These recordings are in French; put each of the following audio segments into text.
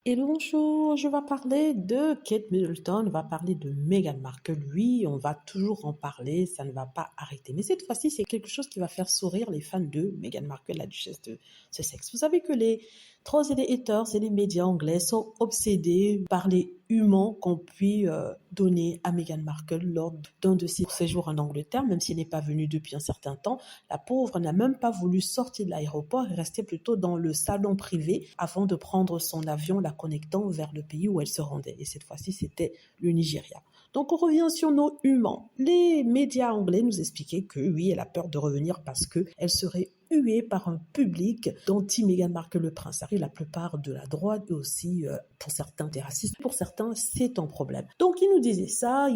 Hello, bonjour, je vais parler de Kate Middleton, on va parler de Meghan Markle. Oui, on va toujours en parler, ça ne va pas arrêter. Mais cette fois-ci, c'est quelque chose qui va faire sourire les fans de Meghan Markle, la duchesse de Sussex. Vous savez que les trolls et les haters et les médias anglais sont obsédés par les humans qu'on puisse donner à Meghan Markle lors d'un de ses séjours en Angleterre, même s'il n'est pas venu depuis un certain temps. La pauvre n'a même pas voulu sortir de l'aéroport et rester plutôt dans le salon privé avant de prendre son avion, la connectant vers le pays où elle se rendait. Et cette fois-ci, c'était le Nigeria. Donc, on revient sur nos humains. Les médias anglais nous expliquaient que oui, elle a peur de revenir parce qu'elle serait huée par un public d'anti-Meghan Markle, le prince Harry, la plupart de la droite et aussi pour certains des racistes. Pour certains, c'est un problème. Donc, ils nous disaient ça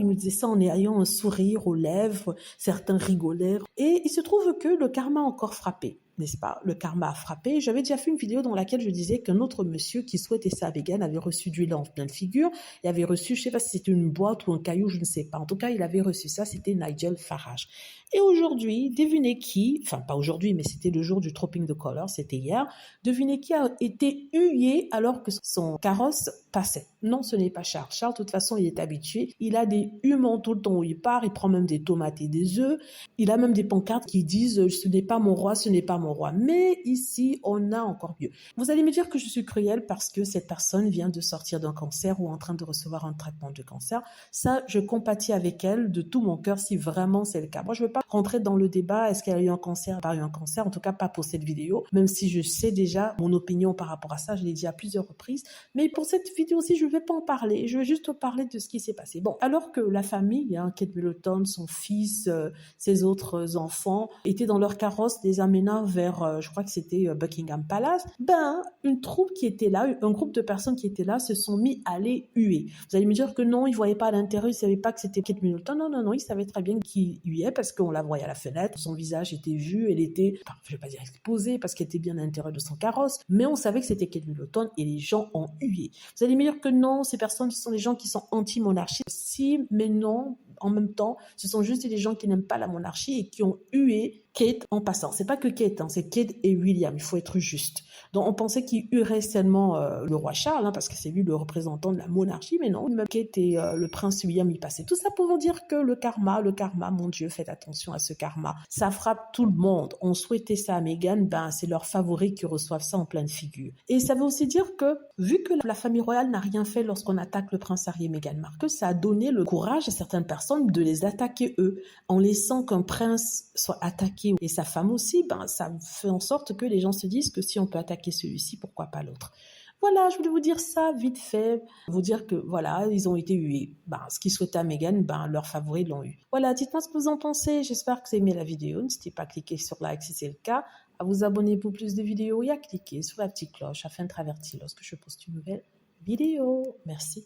en ayant un sourire aux lèvres, certains rigolaient. Et il se trouve que le karma a encore frappé. N'est-ce pas? Le karma a frappé. J'avais déjà fait une vidéo dans laquelle je disais qu'un autre monsieur qui souhaitait ça à Meghan avait reçu du lait en pleine figure. Il avait reçu, je ne sais pas si c'était une boîte ou un caillou, je ne sais pas. En tout cas, il avait reçu ça. C'était Nigel Farage. Et aujourd'hui, devinez qui, enfin pas aujourd'hui, mais c'était le jour du Tropping de Color, c'était hier, devinez qui a été hué alors que son carrosse passait. Non, ce n'est pas Charles. Charles, de toute façon, il est habitué. Il a des humans tout le temps où il part, il prend même des tomates et des œufs. Il a même des pancartes qui disent « ce n'est pas mon roi, ce n'est pas mon roi ». Mais ici, on a encore mieux. Vous allez me dire que je suis cruelle parce que cette personne vient de sortir d'un cancer ou en train de recevoir un traitement de cancer. Ça, je compatis avec elle de tout mon cœur si vraiment c'est le cas. Moi, je ne veux pas rentrer dans le débat, est-ce qu'elle a eu un cancer, pas eu un cancer, en tout cas pas pour cette vidéo, même si je sais déjà mon opinion par rapport à ça, je l'ai dit à plusieurs reprises. Mais pour cette vidéo aussi, je ne vais pas en parler, je vais juste parler de ce qui s'est passé. Bon, alors que la famille, Kate Middleton, son fils, ses autres enfants, étaient dans leur carrosse, les amenant vers, je crois que c'était Buckingham Palace, une troupe qui était là, un groupe de personnes qui étaient là se sont mis à les huer. Vous allez me dire que non, ils ne voyaient pas à l'intérieur, ils ne savaient pas que c'était Kate Middleton. Non, ils savaient très bien qui huait parce qu'on la voyait à la fenêtre, son visage était vu, elle était, je ne vais pas dire exposée parce qu'elle était bien à l'intérieur de son carrosse, mais on savait que c'était Kate Middleton et les gens ont hué. Vous allez me dire que non, ces personnes, ce sont des gens qui sont anti-monarchie. Si, mais non, en même temps, ce sont juste des gens qui n'aiment pas la monarchie et qui ont hué Kate en passant. C'est pas que Kate, c'est Kate et William, il faut être juste. Donc on pensait qu'il huerait seulement le roi Charles, parce que c'est lui le représentant de la monarchie, mais non, même Kate et le prince William y passaient. Tout ça pour vous dire que le karma, mon Dieu, faites attention à ce karma. Ça frappe tout le monde. On souhaitait ça à Meghan, c'est leurs favoris qui reçoivent ça en pleine figure. Et ça veut aussi dire que, vu que la famille royale n'a rien fait lorsqu'on attaque le prince Harry et Meghan Markle, ça a donné le courage à certaines personnes de les attaquer eux. En laissant qu'un prince soit attaqué et sa femme aussi, ça fait en sorte que les gens se disent que si on peut attaquer celui-ci, pourquoi pas l'autre. Voilà, je voulais vous dire ça vite fait, vous dire que voilà, ils ont été hués. Ce qu'ils souhaitaient à Meghan, leurs favoris l'ont eu. Voilà, dites-moi ce que vous en pensez. J'espère que vous avez aimé la vidéo. N'hésitez pas à cliquer sur like si c'est le cas, à vous abonner pour plus de vidéos et à cliquer sur la petite cloche afin de traverser lorsque je poste une nouvelle vidéo. Merci.